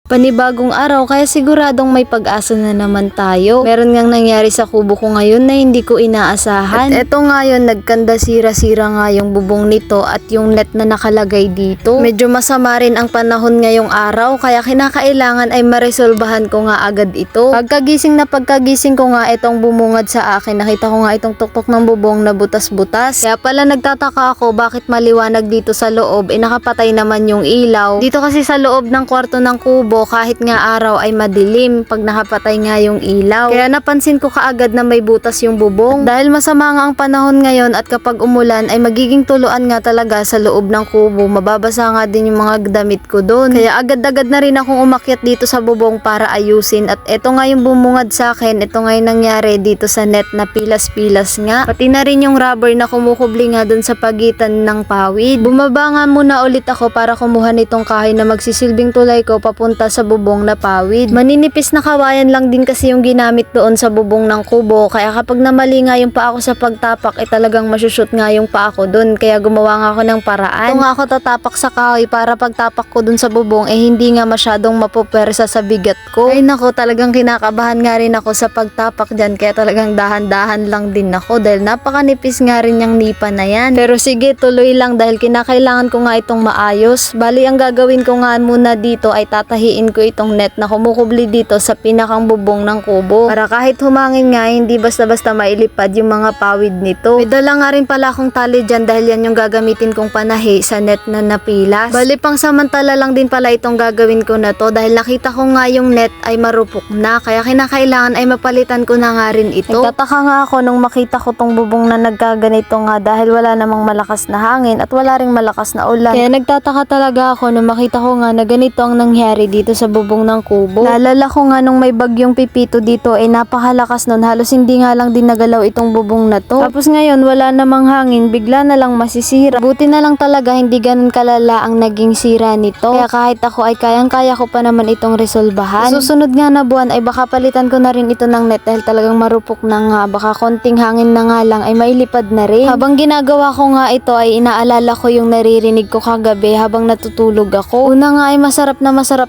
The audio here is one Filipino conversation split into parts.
Panibagong araw kaya siguradong may pag-asa na naman tayo. Meron ngang nangyari sa kubo ko ngayon na hindi ko inaasahan. At eto ngayon nagkanda sira-sira nga yung bubong nito at yung net na nakalagay dito. Medyo masama rin ang panahon ngayong araw kaya kinakailangan ay maresolbahan ko nga agad ito. Pagkagising ko nga itong bumungad sa akin, nakita ko nga itong tuktok ng bubong na butas-butas. Kaya pala nagtataka ako bakit maliwanag dito sa loob, nakapatay naman yung ilaw. Dito kasi sa loob ng kwarto ng kubo kahit nga araw ay madilim pag nakapatay nga yung ilaw. Kaya napansin ko kaagad na may butas yung bubong. Dahil masama nga ang panahon ngayon at kapag umulan ay magiging tuluan nga talaga sa loob ng kubo. Mababasa nga din yung mga damit ko doon. Kaya agad-agad na rin akong umakyat dito sa bubong para ayusin. At eto nga yung bumungad sa akin. Ito nga yung nangyari dito sa net na pilas-pilas nga. Pati na rin yung rubber na kumukubli nga doon sa pagitan ng pawid. Bumaba nga muna ulit ako para kumuha nitong kahoy na magsisilbing tulay ko papunta sa bubong na pawid. Maninipis na kawayan lang din kasi yung ginamit doon sa bubong ng kubo, kaya kapag namali nga yung paa ko sa pagtapak talagang masushoot nga yung paa ko doon, kaya gumawa nga ako ng paraan. Ito nga ako tatapak sa kahoy para pagtapak ko doon sa bubong hindi nga masyadong mapupersa sa bigat ko. Ay nako, talagang kinakabahan nga rin ako sa pagtapak dyan, kaya talagang dahan-dahan lang din ako dahil napakanipis nga rin yung nipa na yan. Pero sige, tuloy lang dahil kinakailangan ko nga itong maayos. Bali ang gagawin ko nga muna dito ay tatahiin ko itong net na kumukubli dito sa pinakang bubong ng kubo para kahit humangin nga hindi basta-basta mailipad yung mga pawid nito. May dala nga rin pala akong tali dyan dahil yan yung gagamitin kong panahi sa net na napilas. Bali pang samantala lang din pala itong gagawin ko na to dahil nakita ko nga yung net ay marupok na, kaya kinakailangan ay mapalitan ko na nga rin ito. Nagtataka nga ako nung makita ko tong bubong na nagkaganito nga dahil wala namang malakas na hangin at wala ring malakas na ulan. Kaya nagtataka talaga ako nung makita ko nga na ganito ang nangyari dito sa bubong ng kubo. Naalala ko nga nung may bagyong Pipito dito napakalakas nun, halos hindi nga lang din nagalaw itong bubong na to. Tapos ngayon wala namang hangin, bigla na lang masisira. Buti na lang talaga hindi ganun kalala ang naging sira nito. Kaya kahit ako ay kayang-kaya ko pa naman itong resolbahan. Sa susunod nga na buwan ay baka palitan ko na rin ito ng net dahil talagang marupok na nga. Baka konting hangin na nga lang ay mailipad na rin. Habang ginagawa ko nga ito ay inaalala ko yung naririnig ko kagabi habang natutulog ako. Una nga ay masarap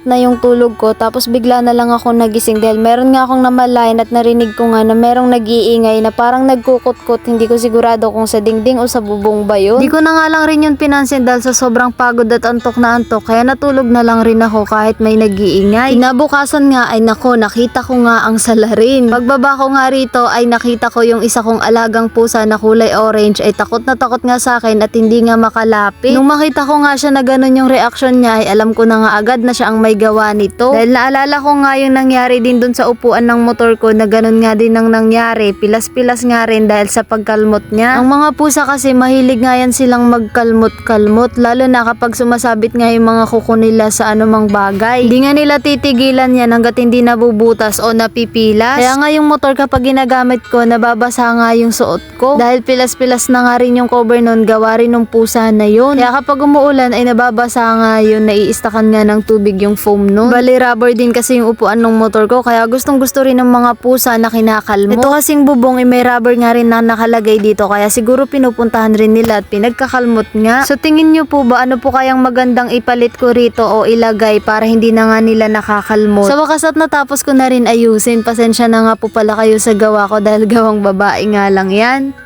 na yung tulog ko, tapos bigla na lang ako nagising dahil meron nga akong namalayan at narinig ko nga na merong nag-iingay na parang nagkukot-kot. Hindi ko sigurado kung sa dingding o sa bubong ba yun. Hindi ko na nga lang rin yun pinansin dahil sa sobrang pagod at antok na antok, kaya natulog na lang rin ako kahit may nag-iingay. Kinabukasan nga ay nako, nakita ko nga ang salarin. Pagbaba ko nga rito ay nakita ko yung isa kong alagang pusa na kulay orange ay takot na takot nga sa akin at hindi nga makalapit. Nung makita ko nga siya na ganun yung reaksyon niya ay alam ko na nga agad na siya ang may gawa nito. Dahil naalala ko nga yung nangyari din dun sa upuan ng motor ko na ganun nga din ang nangyari. Pilas-pilas nga rin dahil sa pagkalmot niya. Ang mga pusa kasi mahilig nga yan silang magkalmot-kalmot, lalo na kapag sumasabit nga yung mga kuko nila sa anumang bagay. Hindi nga nila titigilan yan hanggat hindi nabubutas o napipilas. Kaya nga yung motor kapag ginagamit ko nababasa nga yung suot ko dahil pilas-pilas na nga rin yung cover nun, gawa rin ng pusa na yun. Kaya kapag umuulan ay nababasa nga yun, naiistakan nga ng tubig yung foam nun. Bali rubber din kasi yung upuan ng motor ko, kaya gustong gusto rin ng mga pusa na kinakalmo. Ito kasing bubong may rubber nga rin na nakalagay dito, kaya siguro pinupuntahan rin nila at pinagkakalmot nga. So tingin nyo po ba ano po kayang magandang ipalit ko rito o ilagay para hindi na nga nila nakakalmot? Sa wakas at natapos ko na rin ayusin. Pasensya na nga po pala kayo sa gawa ko dahil gawang babae nga lang yan.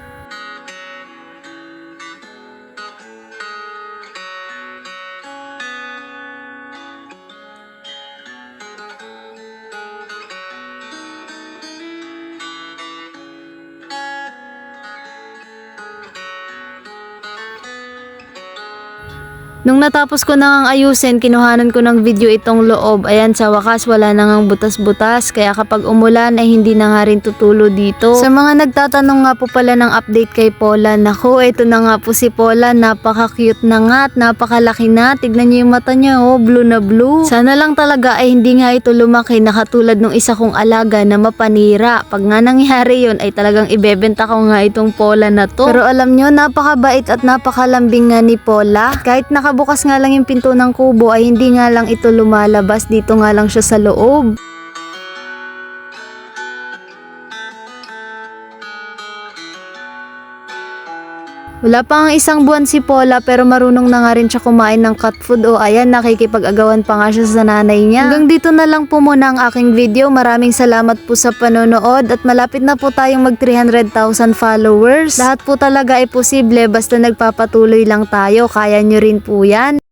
Nung natapos ko na ngang ayusin, kinuhanan ko ng video itong loob. Ayan, sa wakas wala na ngang butas-butas, kaya kapag umulan ay hindi na nga rin tutulo dito. Sa mga nagtatanong nga po pala ng update kay Paula, naku, ito na nga po si Paula, napaka-cute na nga at napakalaki na. Tignan niyo yung mata niya, blue na blue. Sana lang talaga ay hindi nga ito lumaki na katulad nung isa kong alaga na mapanira. Pag nga nangyari yun ay talagang ibebenta ko nga itong Paula na to. Pero alam nyo, napakabait at napakalambing nga ni Paula. Kahit nakabukas nga lang yung pinto ng kubo ay hindi nga lang ito lumalabas, dito nga lang siya sa loob. Wala pa ang isang buwan si Paula pero marunong na nga rin siya kumain ng cat food. O ayan, nakikipag-agawan pa nga siya sa nanay niya. Hanggang dito na lang po muna ang aking video. Maraming salamat po sa panonood at malapit na po tayong mag 300,000 followers. Lahat po talaga ay posible basta nagpapatuloy lang tayo. Kaya nyo rin po yan.